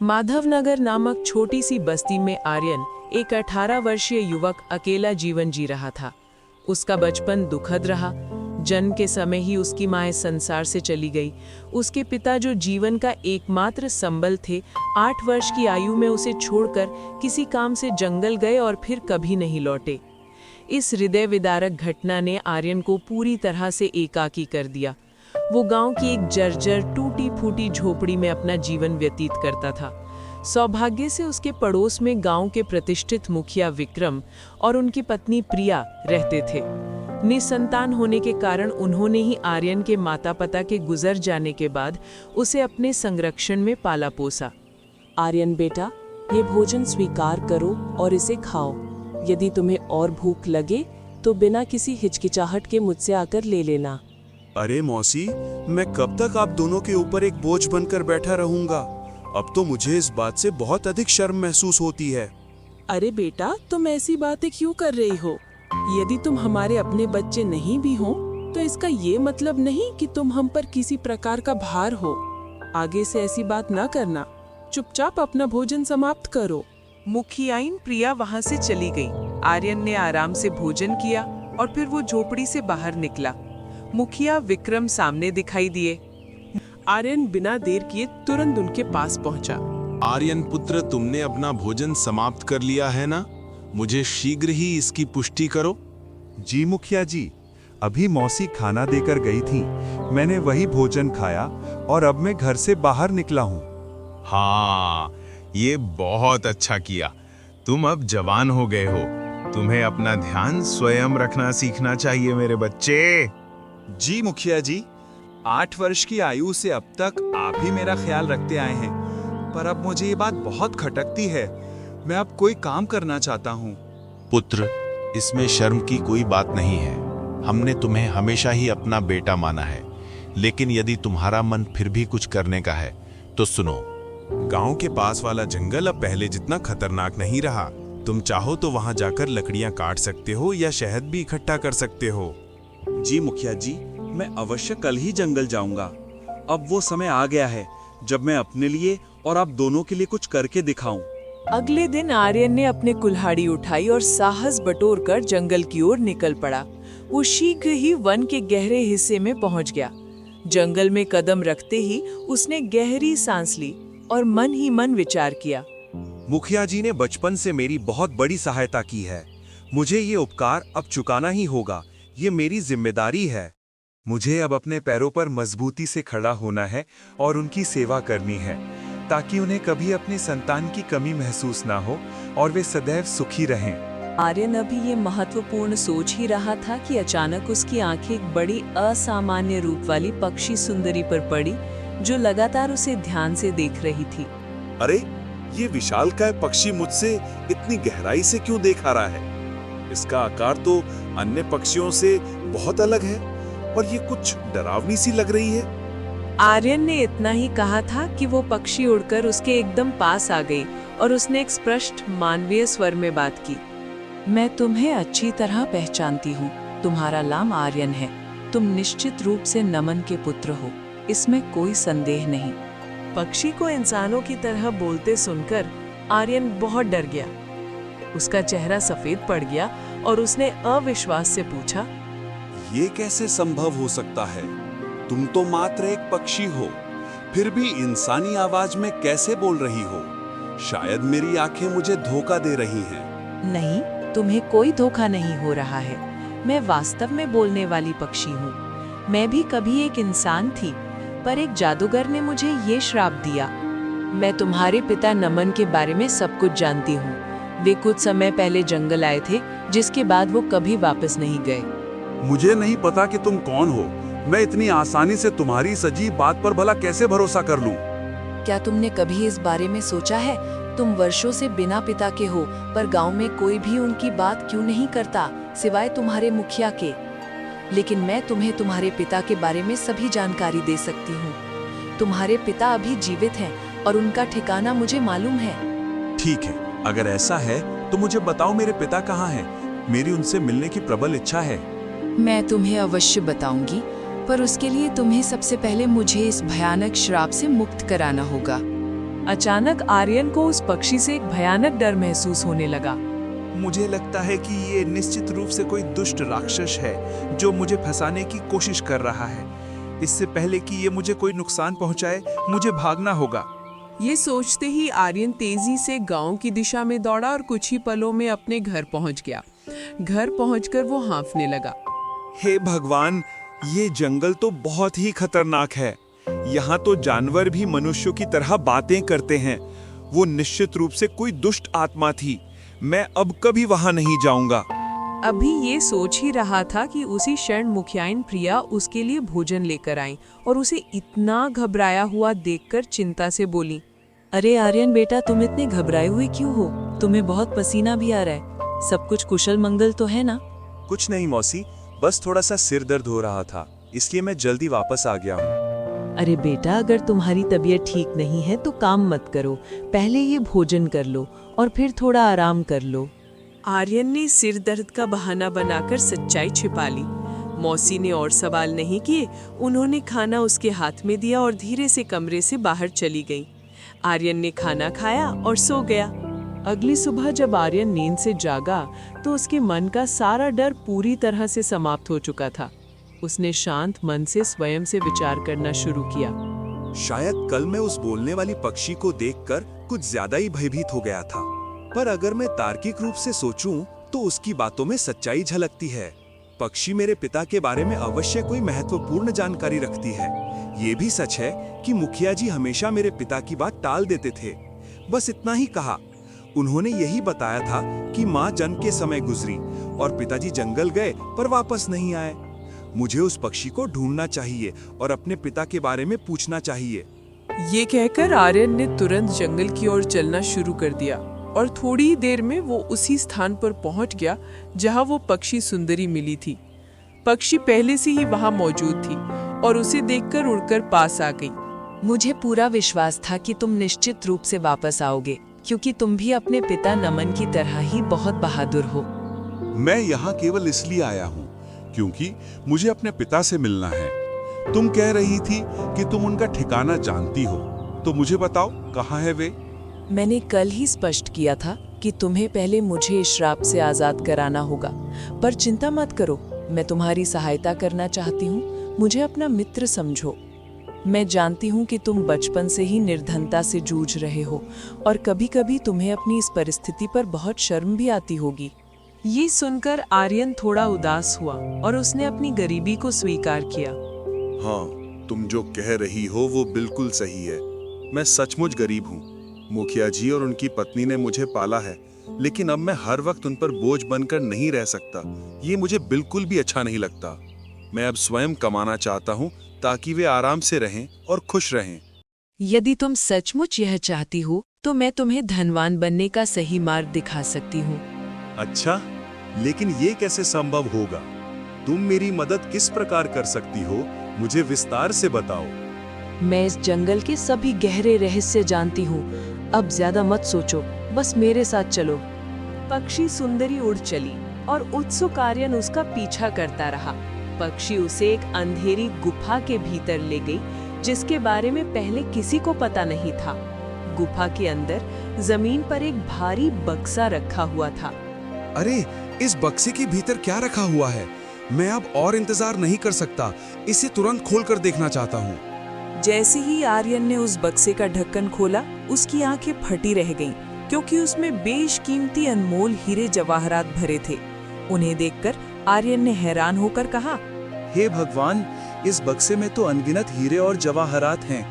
माधवनगर नामक छोटी सी बस्ती में आर्यन, एक 18 वर्षीय युवक, अकेला जीवन जी रहा था। उसका बचपन दुखद रहा। जन्म के समय ही उसकी मां इस संसार से चली गई। उसके पिता, जो जीवन का एकमात्र संबल थे, 8 वर्ष की आयु में उसे छोड़कर किसी काम से जंगल गए और फिर कभी नहीं लौटे। इस हृदय विदारक घटना ने आर्यन को पूरी तरह से एकाकी कर दिया। वो गांव की एक जर्जर टूटी फूटी झोपड़ी में अपना जीवन व्यतीत करता था। सौभाग्य से उसके पड़ोस में गांव के प्रतिष्ठित मुखिया विक्रम और उनकी पत्नी प्रिया रहते थे। निसंतान होने के कारण उन्होंने ही आर्यन के माता पिता के गुजर जाने के बाद उसे अपने संरक्षण में पाला पोसा। आर्यन बेटा, ये भोजन स्वीकार करो और इसे खाओ। यदि तुम्हें और भूख लगे तो बिना किसी हिचकिचाहट के मुझसे आकर ले लेना। अरे मौसी, मैं कब तक आप दोनों के ऊपर एक बोझ बनकर बैठा रहूंगा? अब तो मुझे इस बात से बहुत अधिक शर्म महसूस होती है। अरे बेटा, तुम ऐसी बातें क्यों कर रही हो? यदि तुम हमारे अपने बच्चे नहीं भी हो तो इसका ये मतलब नहीं कि तुम हम पर किसी प्रकार का भार हो। आगे से ऐसी बात ना करना। चुपचाप अपना भोजन समाप्त करो। मुखियाइन प्रिया वहां से चली गई। आर्यन ने आराम से भोजन किया और फिर वो झोपड़ी से बाहर निकला। मुखिया विक्रम सामने दिखाई दिए। आर्यन बिना देर किए तुरंत उनके पास पहुंचा। आर्यन पुत्र, तुमने अपना भोजन समाप्त कर लिया है ना? मुझे शीघ्र ही इसकी पुष्टि करो। जी मुखिया जी, अभी मौसी खाना देकर गई थी। मैंने वही भोजन खाया और अब मैं घर से बाहर निकला हूँ। हाँ, ये बहुत अच्छा किया। तुम अब जवान हो गए हो। तुम्हें अपना ध्यान स्वयं रखना सीखना चाहिए मेरे बच्चे। जी मुखिया जी, 8 वर्ष की आयु से अब तक आप ही मेरा ख्याल रखते आए हैं, पर अब मुझे ये बात बहुत खटकती है। मैं अब कोई काम करना चाहता हूँ। पुत्र, इसमें शर्म की कोई बात नहीं है। हमने तुम्हें हमेशा ही अपना बेटा माना है। लेकिन यदि तुम्हारा मन फिर भी कुछ करने का है तो सुनो। गांव के पास वाला जंगल अब पहले जितना खतरनाक नहीं रहा। तुम चाहो तो वहां जाकर लकड़ियां काट सकते हो या शहद भी इकट्ठा कर सकते हो। जी मुखिया जी, मैं अवश्य कल ही जंगल जाऊंगा। अब वो समय आ गया है जब मैं अपने लिए और आप दोनों के लिए कुछ करके दिखाऊं। अगले दिन आर्यन ने अपने कुल्हाड़ी उठाई और साहस बटोरकर जंगल की ओर निकल पड़ा। वो शीघ्र ही वन के गहरे हिस्से में पहुंच गया। जंगल में कदम रखते ही उसने गहरी सांस ली और मन ही मन विचार किया। मुखिया जी ने बचपन से मेरी बहुत बड़ी सहायता की है। मुझे ये उपकार अब चुकाना ही होगा। ये मेरी जिम्मेदारी है। मुझे अब अपने पैरों पर मजबूती से खड़ा होना है और उनकी सेवा करनी है, ताकि उन्हें कभी अपनी संतान की कमी महसूस ना हो और वे सदैव सुखी रहें। आर्यन अभी ये महत्वपूर्ण सोच ही रहा था कि अचानक उसकी आंखें एक बड़ी असामान्य रूप वाली पक्षी सुंदरी पर पड़ी, जो लगातार उसे ध्यान से देख रही थी। अरे, ये विशालकाय पक्षी मुझसे इतनी गहराई से क्यों देख आ रहा है? इसका आकार तो अन्य पक्षियों से बहुत अलग है और ये कुछ डरावनी सी लग रही है। आर्यन ने इतना ही कहा था कि वो पक्षी उड़कर उसके एकदम पास आ गई और उसने एक स्पष्ट मानवीय स्वर में बात की। मैं तुम्हें अच्छी तरह पहचानती हूँ। तुम्हारा नाम आर्यन है। तुम निश्चित रूप से नमन के पुत्र हो, इसमें कोई संदेह नहीं। पक्षी को इंसानों की तरह बोलते सुनकर आर्यन बहुत डर गया। उसका चेहरा सफेद पड़ गया और उसने अविश्वास से पूछा, ये कैसे संभव हो सकता है? तुम तो मात्र एक पक्षी हो, फिर भी इंसानी आवाज में कैसे बोल रही हो? शायद मेरी आंखें मुझे धोखा दे रही हैं। नहीं, तुम्हें कोई धोखा नहीं हो रहा है। मैं वास्तव में बोलने वाली पक्षी हूँ। मैं भी कभी एक इंसान थी, पर एक जादूगर ने मुझे ये श्राप दिया। मैं तुम्हारे पिता नमन के बारे में सब कुछ जानती हूँ। वे कुछ समय पहले जंगल आए थे, जिसके बाद वो कभी वापस नहीं गए। मुझे नहीं पता कि तुम कौन हो। मैं इतनी आसानी से तुम्हारी सजी बात पर भला कैसे भरोसा कर लूं? क्या तुमने कभी इस बारे में सोचा है? तुम वर्षों से बिना पिता के हो, पर गांव में कोई भी उनकी बात क्यों नहीं करता, सिवाय तुम्हारे मुखिया के। लेकिन मैं तुम्हें तुम्हारे पिता के बारे में सभी जानकारी दे सकती हूँ। तुम्हारे पिता अभी जीवित हैं और उनका ठिकाना मुझे मालूम है। ठीक है, अगर ऐसा है तो मुझे बताओ मेरे पिता कहाँ हैं? मेरी उनसे मिलने की प्रबल इच्छा है। मैं तुम्हें अवश्य बताऊंगी, पर उसके लिए तुम्हें सबसे पहले मुझे इस भयानक श्राप से मुक्त कराना होगा। अचानक आर्यन को उस पक्षी से एक भयानक डर महसूस होने लगा। मुझे लगता है कि ये निश्चित रूप से कोई दुष्ट राक्षस है जो मुझे फंसाने की कोशिश कर रहा है। इससे पहले कि ये मुझे कोई नुकसान पहुंचाए, मुझे भागना होगा। ये सोचते ही आर्यन तेजी से गांव की दिशा में दौड़ा और कुछ ही पलों में अपने घर पहुंच गया। घर पहुंचकर वो हाँफने लगा। हे भगवान, ये जंगल तो बहुत ही खतरनाक है। यहाँ तो जानवर भी मनुष्यों की तरह बातें करते हैं। वो निश्चित रूप से कोई दुष्ट आत्मा थी। मैं अब कभी वहां नहीं जाऊंगा। अभी ये सोच ही रहा था कि उसी क्षण मुखियाइन प्रिया उसके लिए भोजन लेकर आई और उसे इतना घबराया हुआ देखकर चिंता से बोली, अरे आर्यन बेटा, तुम इतने घबराए हुए क्यों हो? तुम्हें बहुत पसीना भी आ रहा है। सब कुछ कुशल मंगल तो है ना? कुछ नहीं मौसी, बस थोड़ा सा सिर दर्द हो रहा था, इसलिए मैं जल्दी वापस आ गया हूँ। अरे बेटा, अगर तुम्हारी तबीयत ठीक नहीं है तो काम मत करो। पहले ये भोजन कर लो और फिर थोड़ा आराम कर लो। आर्यन ने सिर दर्द का बहाना बनाकर सच्चाई छिपा ली। मौसी ने और सवाल नहीं किए। उन्होंने खाना उसके हाथ में दिया और धीरे से कमरे से बाहर चली गई। आर्यन ने खाना खाया और सो गया। अगली सुबह जब आर्यन नींद से जागा तो उसके मन का सारा डर पूरी तरह से समाप्त हो चुका था। उसने शांत मन से स्वयं से विचार करना शुरू किया। शायद कल मैं उस बोलने वाली पक्षी को देखकर कुछ ज्यादा ही भयभीत हो गया था, पर अगर मैं तार्किक रूप से सोचूं तो उसकी बातों में सच्चाई झलकती है। पक्षी मेरे पिता के बारे में अवश्य कोई महत्वपूर्ण जानकारी रखती है। ये भी सच है कि मुखिया जी हमेशा मेरे पिता की बात टाल देते थे। बस इतना ही कहा। उन्होंने यही बताया था कि माँ जन्म के समय गुजरी और पिताजी जंगल गए पर वापस नहीं आए। मुझे उस पक्षी को ढूंढना चाहिए और अपने पिता के बारे में पूछना चाहिए। ये कहकर आर्यन ने तुरंत जंगल की ओर चलना शुरू कर दिया और थोड़ी ही देर में वो उसी स्थान पर पहुंच गया जहां वो पक्षी सुंदरी मिली थी। पक्षी पहले से ही वहां मौजूद थी और उसे देखकर उड़कर पास आ गई। मुझे पूरा विश्वास था कि तुम निश्चित रूप से वापस आओगे, क्योंकि तुम भी अपने पिता नमन की तरह ही बहुत बहादुर हो। मैं यहाँ केवल इसलिए आया हूँ क्योंकि मुझे अपने पिता से मिलना है। तुम कह रही थी कि तुम उनका ठिकाना जानती हो, तो मुझे बताओ कहाँ है वे? मैंने कल ही स्पष्ट किया था कि तुम्हें पहले मुझे इस श्राप से आजाद कराना होगा, पर चिंता मत करो, मैं तुम्हारी सहायता करना चाहती हूँ। मुझे अपना मित्र समझो। मैं जानती हूँ कि तुम बचपन से ही निर्धनता से जूझ रहे हो और कभी-कभी तुम्हें अपनी इस परिस्थिति पर बहुत शर्म भी आती होगी। ये सुनकर आर्यन थोड़ा उदास हुआ और उसने अपनी गरीबी को स्वीकार किया। हाँ, तुम जो कह रही हो वो बिल्कुल सही है। मैं सचमुच गरीब हूँ। मुखिया जी और उनकी पत्नी ने मुझे पाला है, लेकिन अब मैं हर वक्त उन पर बोझ बनकर नहीं रह सकता। ये मुझे बिल्कुल भी अच्छा नहीं लगता। मैं अब स्वयं कमाना चाहता हूँ ताकि वे आराम से रहें और खुश रहें। यदि तुम सचमुच यह चाहती हो तो मैं तुम्हें धनवान बनने का सही मार्ग दिखा सकती हूँ। अच्छा, लेकिन ये कैसे संभव होगा? तुम मेरी मदद किस प्रकार कर सकती हो? मुझे विस्तार से बताओ। मैं इस जंगल के सभी गहरे रहस्य जानती हूँ। अब ज्यादा मत सोचो, बस मेरे साथ चलो। पक्षी सुंदरी उड़ चली और उत्सुक आर्यन उसका पीछा करता रहा। पक्षी उसे एक अंधेरी गुफा के भीतर ले गई, जिसके बारे में पहले किसी को पता नहीं था। गुफा के अंदर जमीन पर एक भारी बक्सा रखा हुआ था। अरे, इस बक्से के भीतर क्या रखा हुआ है? मैं अब और इंतजार नहीं कर सकता। इसे तुरंत खोलकर देखना चाहता हूँ। जैसे ही आर्यन ने उस बक्से का ढक्कन खोला, उसकी आंखें फटी रह गईं, क्योंकि उसमें बेशकीमती अनमोल हीरे जवाहरात भरे थे। उन्हें देखकर आर्यन ने हैरान होकर कहा, हे भगवान, इस बक्से में तो अनगिनत हीरे और जवाहरात हैं।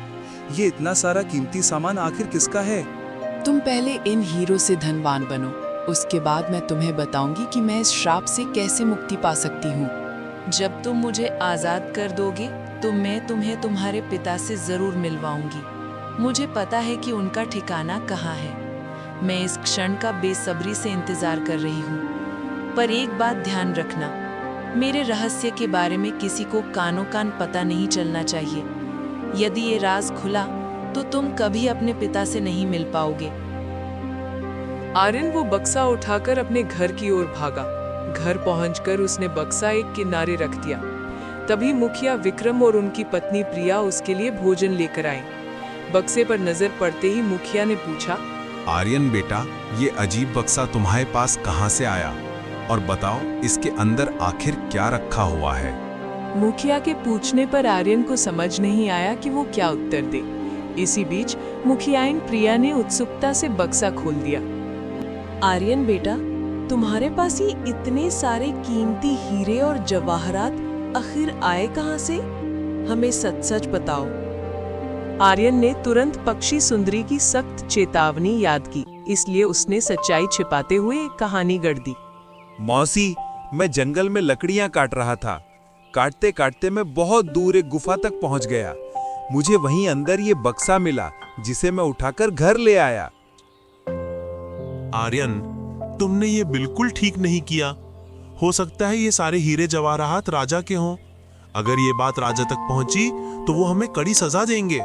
ये इतना सारा कीमती सामान आखिर किसका है? तुम पहले इन हीरों से धनवान बनो, उसके बाद मैं तुम्हें बताऊंगी कि मैं इस श्राप से कैसे मुक्ति पा सकती हूँ। जब तुम मुझे आजाद कर दोगे तो मैं तुम्हें तुम्हारे पिता से जरूर मिलवाऊंगी। मुझे पता है कि उनका ठिकाना कहाँ है। मैं इस क्षण का बेसब्री से इंतजार कर रही हूँ। पर एक बात ध्यान रखना, मेरे रहस्य के बारे में किसी को कानो कान पता नहीं चलना चाहिए। यदि ये राज खुला तो तुम कभी अपने पिता से नहीं मिल पाओगे। आर्यन वो बक्सा उठाकर अपने घर की ओर भागा। घर पहुंचकर उसने बक्सा एक किनारे रख दिया। तभी मुखिया विक्रम और उनकी पत्नी प्रिया उसके लिए भोजन लेकर आए। बक्से पर नजर पड़ते ही मुखिया ने पूछा, आर्यन बेटा, ये अजीब बक्सा तुम्हारे पास कहाँ से आया? और बताओ, इसके अंदर आखिर क्या रखा हुआ है? मुखिया के पूछने पर आर्यन को समझ नहीं आया कि वो क्या उत्तर दे। इसी बीच मुखियाइन प्रिया ने उत्सुकता से बक्सा खोल दिया। आर्यन बेटा, तुम्हारे पास ये इतने सारे कीमती हीरे और जवाहरात आखिर आए कहाँ से? हमें सच सच बताओ। आर्यन ने तुरंत पक्षी सुंदरी की सख्त चेतावनी याद की, इसलिए उसने सच्चाई छिपाते हुए एक कहानी गढ़ दी। मौसी, मैं जंगल में लकड़ियां काट रहा था। काटते काटते मैं बहुत दूर एक गुफा तक पहुंच गया। मुझे वहीं अंदर ये बक्सा मिला, जिसे मैं उठाकर घर ले आया। आर्यन, तुमने ये बिल्कुल ठीक नहीं किया। हो सकता है ये सारे हीरे जवाहरात राजा के हों। अगर ये बात राजा तक पहुंची तो वो हमें कड़ी सजा देंगे।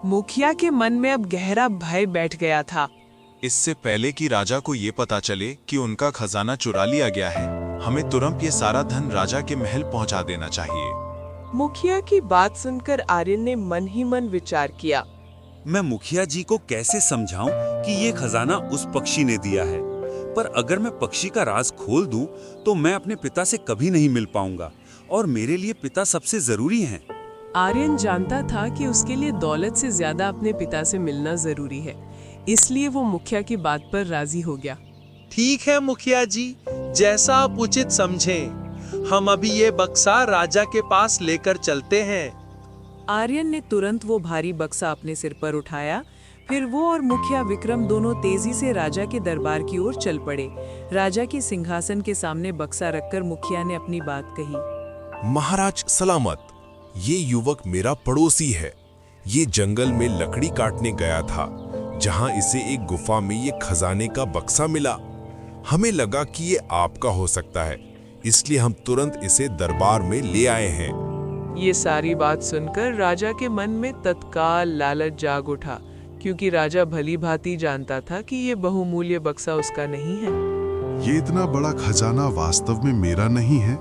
मुखिया के मन में अब गहरा भय बैठ गया था। इससे पहले कि राजा को ये पता चले कि उनका खजाना चुरा लिया गया है, हमें तुरंत ये सारा धन राजा के महल पहुंचा देना चाहिए। मुखिया की बात सुनकर आर्यन ने मन ही मन विचार किया। मैं मुखिया जी को कैसे समझाऊं कि ये खजाना उस पक्षी ने दिया है, पर अगर मैं पक्षी का राज खोल दूं तो मैं अपने पिता से कभी नहीं मिल पाऊंगा, और मेरे लिए पिता सबसे जरूरी हैं। आर्यन जानता था कि उसके लिए दौलत से ज्यादा अपने पिता से मिलना जरूरी है, इसलिए वो मुखिया की बात पर राजी हो गया। ठीक है मुखिया जी, जैसा आप उचित समझें। हम अभी ये बक्सा राजा के पास लेकर चलते हैं। आर्यन ने तुरंत वो भारी बक्सा अपने सिर पर उठाया। फिर वो और मुखिया विक्रम दोनों तेजी से राजा के दरबार की ओर चल पड़े। राजा के सिंहासन के सामने बक्सा रखकर मुखिया ने अपनी बात कही। महाराज सलामत, ये युवक मेरा पड़ोसी है। ये जंगल में लकड़ी काटने गया था, जहां इसे एक गुफा में ये खजाने का बक्सा मिला। हमें लगा कि ये आपका हो सकता है, इसलिए हम तुरंत इसे दरबार में ले आए हैं। ये सारी बात सुनकर राजा के मन में तत्काल लालच जाग उठा, क्योंकि राजा भली भांति जानता था कि ये बहुमूल्य बक्सा उसका नहीं है। ये इतना बड़ा खजाना वास्तव में मेरा नहीं है,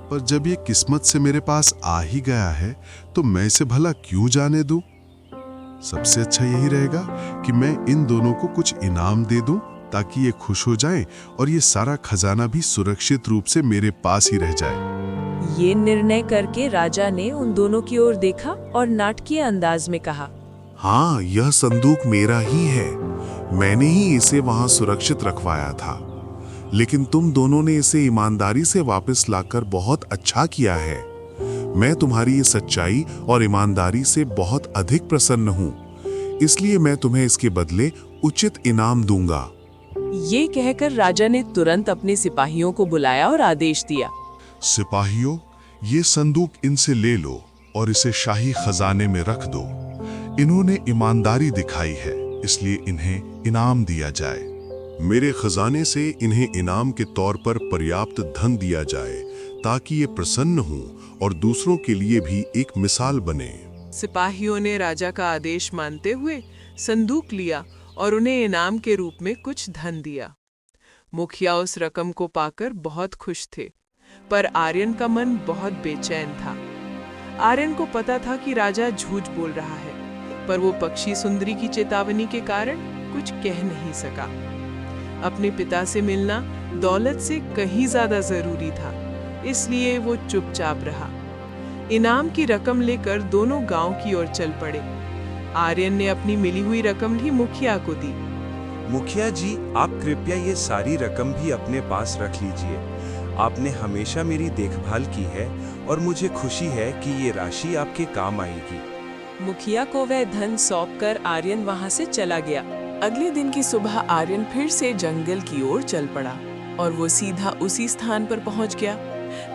पर जब ये किस्मत से मेरे पास आ ही गया है तो मैं इसे भला क्यों जाने दूं? सबसे अच्छा यही रहेगा कि मैं इन दोनों को कुछ इनाम दे दूं, ताकि ये खुश हो जाएं और ये सारा खजाना भी सुरक्षित रूप से मेरे पास ही रह जाए। ये निर्णय करके राजा ने उन दोनों की ओर देखा और नाटकीय अंदाज में कहा, हाँ, यह संदूक मेरा ही है। मैंने ही इसे वहां सुरक्षित रखवाया था, लेकिन तुम दोनों ने इसे ईमानदारी से वापस लाकर बहुत अच्छा किया है। मैं तुम्हारी ये सच्चाई और ईमानदारी से बहुत अधिक प्रसन्न हूँ, इसलिए मैं तुम्हें इसके बदले उचित इनाम दूंगा। ये कहकर राजा ने तुरंत अपने सिपाहियों को बुलाया और आदेश दिया। सिपाहियों, ये संदूक इनसे ले लो और इसे शाही खजाने में रख दो। इन्होंने ईमानदारी दिखाई है, इसलिए इन्हें इनाम दिया जाए। मेरे खजाने से इन्हें इनाम के तौर पर पर्याप्त धन दिया जाए, ताकि ये प्रसन्न हों और दूसरों के लिए भी एक मिसाल बने। सिपाहियों ने राजा का आदेश मानते हुए संदूक लिया और उन्हें इनाम के रूप में कुछ धन दिया। मुखिया उस रकम को पाकर बहुत खुश थे, पर आर्यन का मन बहुत बेचैन था। आर्यन को पता था कि राजा झूठ बोल रहा है, पर वो पक्षी सुंदरी की चेतावनी के कारण कुछ कह नहीं सका। अपने पिता से मिलना दौलत से कहीं ज्यादा जरूरी था, इसलिए वो चुपचाप रहा। इनाम की रकम लेकर दोनों गांव की ओर चल पड़े। आर्यन ने अपनी मिली हुई रकम भी मुखिया को दी। मुखिया जी, आप कृपया ये सारी रकम भी अपने पास रख लीजिए। आपने हमेशा मेरी देखभाल की है और मुझे खुशी है कि ये राशि आपके काम आएगी। मुखिया को वह धन सौंपकर आर्यन वहां से चला गया। अगले दिन की सुबह आर्यन फिर से जंगल की ओर चल पड़ा और वो सीधा उसी स्थान पर पहुंच गया।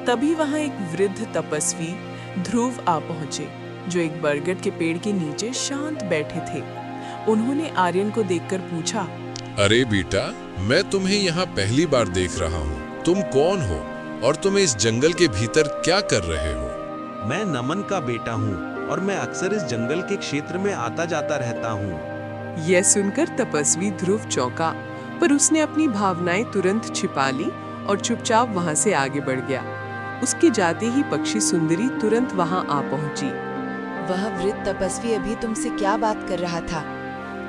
तभी वहां एक वृद्ध तपस्वी ध्रुव आ पहुंचे, जो एक बरगद के पेड़ के नीचे शांत बैठे थे। उन्होंने आर्यन को देखकर पूछा, अरे बेटा, मैं तुम्हें यहाँ पहली बार देख रहा हूँ। तुम कौन हो और तुम इस जंगल के भीतर क्या कर रहे हो? मैं नमन का बेटा हूँ और मैं अक्सर इस जंगल के क्षेत्र में आता जाता रहता हूँ। यह सुनकर तपस्वी ध्रुव चौंका, पर उसने अपनी भावनाएं तुरंत छिपा ली और चुपचाप वहां से आगे बढ़ गया। उसके जाते ही पक्षी सुंदरी तुरंत वहां आ पहुंची। वह वृद्ध तपस्वी अभी तुमसे क्या बात कर रहा था?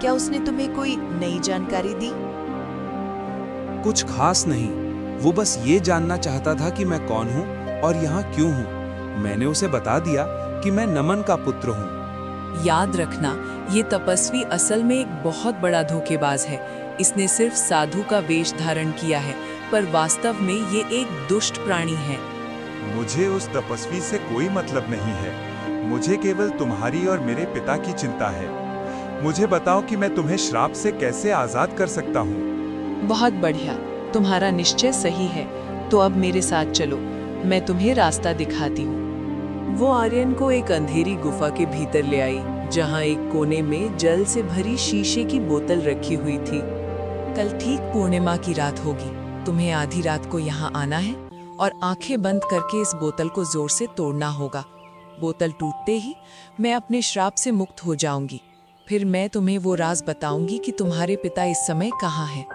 क्या उसने तुम्हें कोई नई जानकारी दी? कुछ खास नहीं, वो बस ये जानना चाहता था कि मैं कौन हूँ और यहाँ क्यों हूँ। मैंने उसे बता दिया कि मैं नमन का पुत्र हूँ। याद रखना, ये तपस्वी असल में एक बहुत बड़ा धोखेबाज है। इसने सिर्फ साधु का वेश धारण किया है, पर वास्तव में ये एक दुष्ट प्राणी है। मुझे उस तपस्वी से कोई मतलब नहीं है। मुझे केवल तुम्हारी और मेरे पिता की चिंता है। मुझे बताओ कि मैं तुम्हें श्राप से कैसे आजाद कर सकता हूँ। बहुत बढ़िया, तुम्हारा निश्चय सही है। तो अब मेरे साथ चलो, मैं तुम्हें रास्ता दिखाती हूँ। वो आर्यन को एक अंधेरी गुफा के भीतर ले आई, जहाँ एक कोने में जल से भरी शीशे की बोतल रखी हुई थी। कल ठीक पूर्णिमा की रात होगी। तुम्हें आधी रात को यहाँ आना है और आंखें बंद करके इस बोतल को जोर से तोड़ना होगा। बोतल टूटते ही मैं अपने श्राप से मुक्त हो जाऊंगी। फिर मैं तुम्हें वो राज बताऊंगी कि तुम्हारे पिता इस समय कहाँ हैं।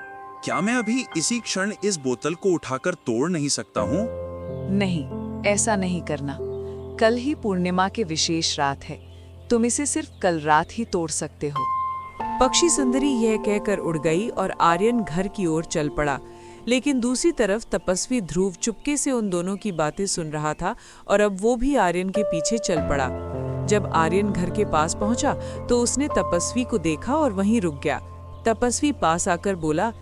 क्या मैं अभी इसी क्षण इस बोतल को उठाकर तोड़ नहीं सकता हूँ? नहीं, ऐसा नहीं करना। कल ही पूर्णिमा के विशेष रात है। तुम इसे सिर्फ कल रात ही तोड़ सकते हो। पक्षी सुंदरी यह कहकर उड़ गई और आर्यन घर की ओर चल पड़ा। लेकिन दूसरी तरफ तपस्वी ध्रुव चुपके से उन दोनों की बातें सुन रहा था और अब वो भी आर्यन के पीछे चल पड़ा। जब आर्यन घर के पास पहुंचा तो उसने तपस्वी को देखा और वहीं रुक गया। तपस्वी पास आकर बोला,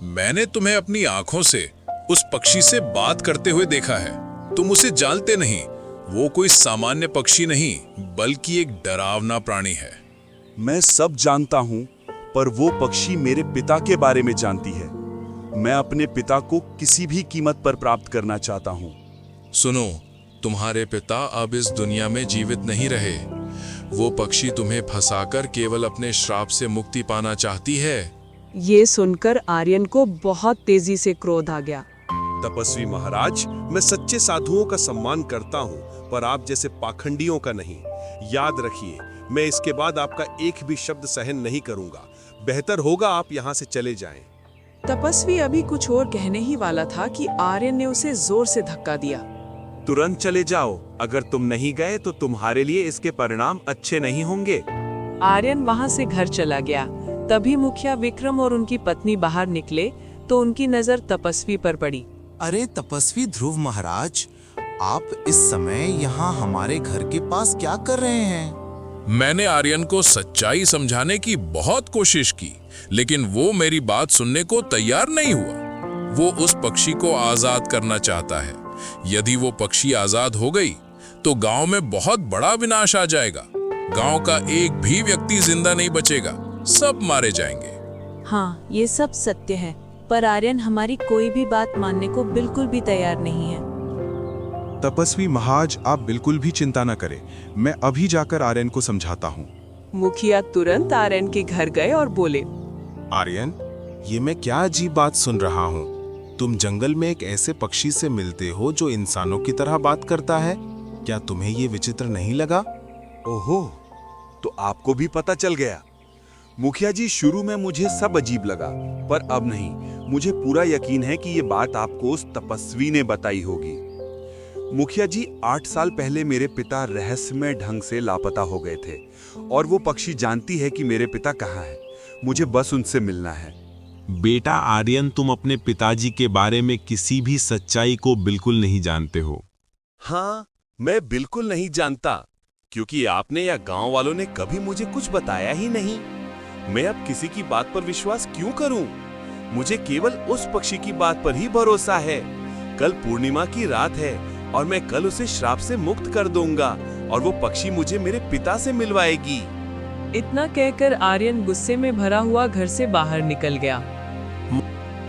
मैंने तुम्हें अपनी आंखों से उस पक्षी से बात करते हुए देखा है। तुम उसे जानते नहीं। वो कोई सामान्य पक्षी नहीं, बल्कि एक डरावना प्राणी है। मैं सब जानता हूँ, पर वो पक्षी मेरे पिता के बारे में जानती है। मैं अपने पिता को किसी भी कीमत पर प्राप्त करना चाहता हूँ। सुनो, तुम्हारे पिता अब इस दुनिया में जीवित नहीं रहे। वो पक्षी तुम्हें फंसाकर केवल अपने श्राप से मुक्ति पाना चाहती है। ये सुनकर आर्यन को बहुत तेजी से क्रोध आ गया। तपस्वी महाराज, मैं सच्चे साधुओं का सम्मान करता हूँ, पर आप जैसे पाखंडियों का नहीं। याद रखिए, मैं इसके बाद आपका एक भी शब्द सहन नहीं करूंगा। बेहतर होगा आप यहाँ से चले जाएं। तपस्वी अभी कुछ और कहने ही वाला था कि आर्यन ने उसे जोर से धक्का दिया। तुरंत चले जाओ। अगर तुम नहीं गए तो तुम्हारे लिए इसके परिणाम अच्छे नहीं होंगे। आर्यन वहां से घर चला गया। तभी मुखिया विक्रम और उनकी पत्नी बाहर निकले तो उनकी नजर तपस्वी पर पड़ी। अरे तपस्वी ध्रुव महाराज, आप इस समय यहाँ हमारे घर के पास क्या कर रहे हैं? मैंने आर्यन को सच्चाई समझाने की बहुत कोशिश की, लेकिन वो मेरी बात सुनने को तैयार नहीं हुआ। वो उस पक्षी को आजाद करना चाहता है। यदि वो पक्षी आजाद हो गई तो गांव में बहुत बड़ा विनाश आ जाएगा। गांव का एक भी व्यक्ति जिंदा नहीं बचेगा, सब मारे जाएंगे। हाँ, ये सब सत्य है, पर आर्यन हमारी कोई भी बात मानने को बिल्कुल भी तैयार नहीं है। तपस्वी महाराज, आप बिल्कुल भी चिंता न करें। मैं अभी जाकर आर्यन को समझाता हूँ। मुखिया तुरंत आर्यन के घर गए और बोले, आर्यन, ये मैं क्या अजीब बात सुन रहा हूँ। तुम जंगल में एक ऐसे पक्षी से मिलते हो जो इंसानों की तरह बात करता है। क्या तुम्हें ये विचित्र नहीं लगा? ओहो, तो आपको भी पता चल गया। मुखिया जी, शुरू में मुझे सब अजीब लगा, पर अब नहीं। मुझे पूरा यकीन है कि ये बात आपको उस तपस्वी ने बताई होगी। मुखिया जी, 8 साल पहले मेरे पिता रहस्यमय ढंग से लापता हो गए थे और वो पक्षी जानती है कि मेरे पिता कहाँ हैं। मुझे बस उनसे मिलना है। बेटा आर्यन, तुम अपने पिताजी के बारे में किसी भी सच्चाई को बिल्कुल नहीं जानते हो। हाँ, मैं बिल्कुल नहीं जानता, क्योंकि आपने या गांव वालों ने कभी मुझे कुछ बताया ही नहीं। मैं अब किसी की बात पर विश्वास क्यों करूं? मुझे केवल उस पक्षी की बात पर ही भरोसा है। कल पूर्णिमा की रात है और मैं कल उसे श्राप से मुक्त कर दूंगा और वो पक्षी मुझे मेरे पिता से मिलवाएगी। इतना कहकर आर्यन गुस्से में भरा हुआ घर से बाहर निकल गया।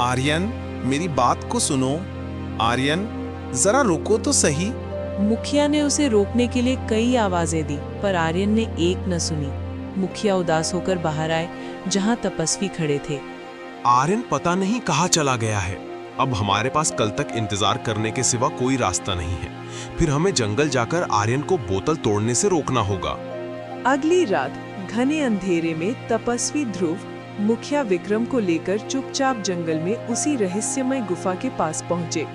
आर्यन, मेरी बात को सुनो। आर्यन, जरा रुको तो सही। मुखिया ने उसे रोकने के लिए कई आवाजें दी, पर आर्यन ने एक न सुनी। मुखिया उदास होकर बाहर आए, जहां तपस्वी खड़े थे। आर्यन पता नहीं कहाँ चला गया है। अब हमारे पास कल तक इंतजार करने के सिवा कोई रास्ता नहीं है। फिर हमें जंगल जाकर आर्यन को बोतल तोड़ने से रोकना होगा। अगली रात घने अंधेरे में तपस्वी ध्रुव मुखिया विक्रम को लेकर चुपचाप जंगल में उसी रहस्यमय गुफा के पास पहुंचे।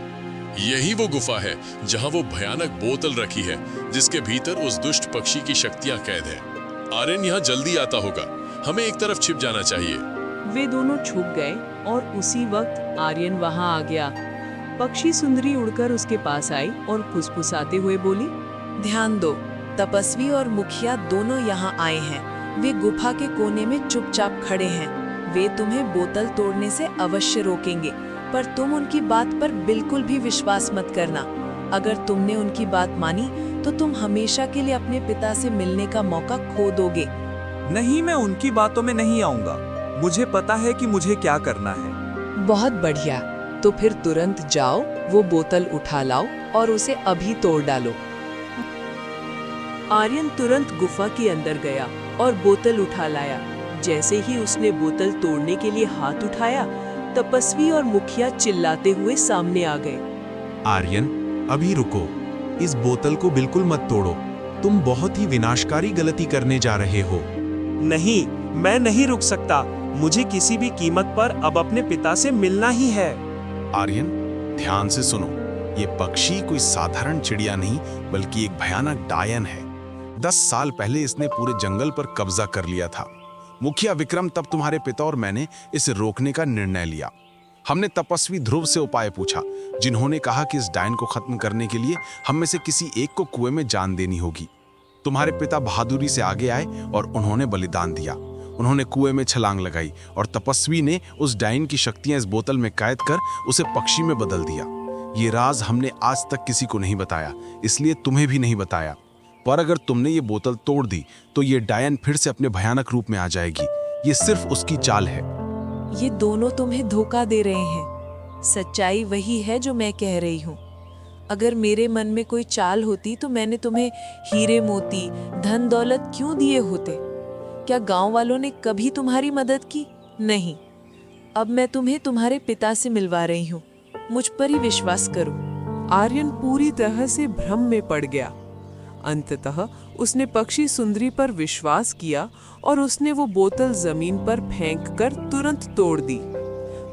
यही वो गुफा है जहां वो भयानक बोतल रखी है जिसके भीतर उस दुष्ट पक्षी की शक्तियां कैद है। आर्यन यहाँ जल्दी आता होगा, हमें एक तरफ छिप जाना चाहिए। वे दोनों छुप गए और उसी वक्त आर्यन वहां आ गया। पक्षी सुंदरी उड़कर उसके पास आई और फुसफुसाते हुए बोली, ध्यान दो, तपस्वी और मुखिया दोनों यहाँ आए हैं। वे गुफा के कोने में चुपचाप खड़े हैं। वे तुम्हें बोतल तोड़ने से अवश्य रोकेंगे, पर तुम उनकी बात पर बिल्कुल भी विश्वास मत करना। अगर तुमने उनकी बात मानी तो तुम हमेशा के लिए अपने पिता से मिलने का मौका खो दोगे। नहीं, मैं उनकी बातों में नहीं आऊंगा। मुझे पता है कि मुझे क्या करना है। बहुत बढ़िया, तो फिर तुरंत जाओ, वो बोतल उठा लाओ और उसे अभी तोड़ डालो। आर्यन तुरंत गुफा के अंदर गया और बोतल उठा लाया। जैसे ही उसने बोतल तोड़ने के लिए हाथ उठाया, तपस्वी और मुखिया चिल्लाते हुए सामने आ गए। आर्यन, अभी रुको, इस बोतल को बिल्कुल मत तोड़ो। तुम बहुत ही विनाशकारी गलती करने जा रहे हो। नहीं, मैं नहीं रुक सकता। मुझे किसी भी कीमत पर अब अपने पिता से मिलना ही है। आर्यन, ध्यान से सुनो, ये पक्षी कोई साधारण चिड़िया नहीं बल्कि एक भयानक डायन है। 10 साल पहले इसने पूरे जंगल पर कब्जा कर लिया था। मुखिया विक्रम, तब तुम्हारे पिता और मैंने इसे रोकने का निर्णय लिया। हमने तपस्वी ध्रुव से उपाय पूछा, जिन्होंने कहा कि इस डायन को खत्म करने के लिए हम में से किसी एक को कुएं में जान देनी होगी। तुम्हारे पिता बहादुरी से आगे आए और उन्होंने बलिदान दिया। उन्होंने कुएं में छलांग लगाई और तपस्वी ने उस डायन की शक्तियां इस बोतल में कैद कर उसे पक्षी में बदल दिया। ये राज हमने आज तक किसी को नहीं बताया, इसलिए तुम्हें भी नहीं बताया। पर अगर तुमने ये बोतल तोड़ दी तो ये डायन फिर से अपने भयानक रूप में आ जाएगी। ये सिर्फ उसकी चाल है। ये दोनों तुम्हें धोखा दे रहे हैं। सच्चाई वही है जो मैं कह रही हूँ। अगर मेरे मन में कोई चाल होती तो मैंने तुम्हें हीरे मोती, धन दौलत क्यों दिए होते? क्या गांव वालों ने कभी तुम्हारी मदद की? नहीं। अब मैं तुम्हें तुम्हारे पिता से मिलवा रही हूँ। मुझ पर ही विश्वास करो। आर्यन पूरी तरह से भ्रम में पड़ गया। अंततः उसने पक्षी सुंदरी पर विश्वास किया और उसने वो बोतल जमीन पर फेंककर तुरंत तोड़ दी।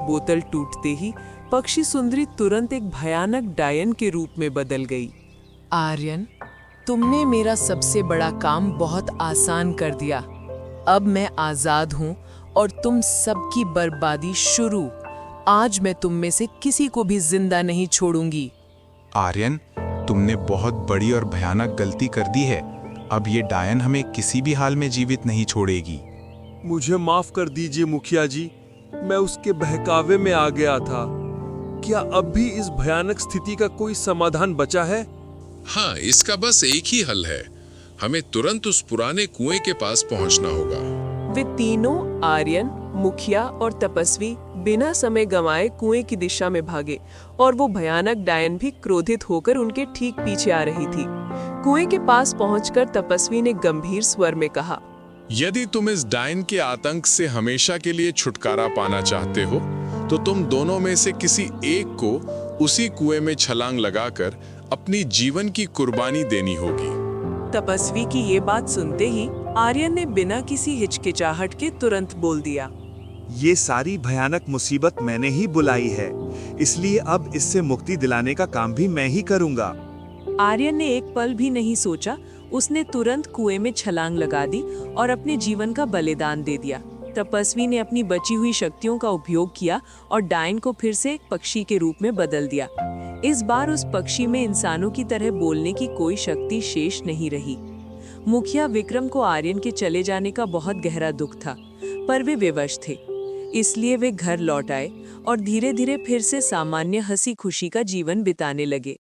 बोतल टूटते ही पक्षी सुंदरी तुरंत एक भयानक डायन के रूप में बदल गई। आर्यन, तुमने मेरा सबसे बड़ा काम बहुत आसान कर दिया। अब मैं आजाद हूँ और तुम सबकी बर्बादी शुरू। आज मैं तुम में से किसी को भी जिंदा नहीं छोड़ूंगी। आर्यन, तुमने बहुत बड़ी और भयानक गलती कर दी है। अब ये डायन हमें किसी भी हाल में जीवित नहीं छोड़ेगी। मुझे माफ कर दीजिए मुखिया जी, मैं उसके बहकावे में आ गया था। क्या अब भी इस भयानक स्थिति का कोई समाधान बचा है? हाँ, इसका बस एक ही हल है। हमें तुरंत उस पुराने कुएं के पास पहुंचना होगा। वे तीनों, आर्यन, मुखिया और तपस्वी, बिना समय गंवाए कुएं की दिशा में भागे और वो भयानक डायन भी क्रोधित होकर उनके ठीक पीछे आ रही थी। कुएं के पास पहुंचकर तपस्वी ने गंभीर स्वर में कहा, यदि तुम इस डायन के आतंक से हमेशा के लिए छुटकारा पाना चाहते हो तो तुम दोनों में से किसी एक को उसी कुएं में छलांग लगाकर अपनी जीवन की कुर्बानी देनी होगी। तपस्वी की ये बात सुनते ही आर्यन ने बिना किसी हिचकिचाहट के तुरंत बोल दिया, ये सारी भयानक मुसीबत मैंने ही बुलाई है, इसलिए अब इससे मुक्ति दिलाने का काम भी मैं ही करूंगा। आर्यन ने एक पल भी नहीं सोचा। उसने तुरंत कुएं में छलांग लगा दी और अपने जीवन का बलिदान दे दिया। तपस्वी ने अपनी बची हुई शक्तियों का उपयोग किया और डायन को फिर से एक पक्षी के रूप में बदल दिया। इस बार उस पक्षी में इंसानों की तरह बोलने की कोई शक्ति शेष नहीं रही। मुखिया विक्रम को आर्यन के चले जाने का बहुत गहरा दुख था, पर वे विवश थे। इसलिए वे घर लौट आए और धीरे धीरे फिर से सामान्य हंसी खुशी का जीवन बिताने लगे।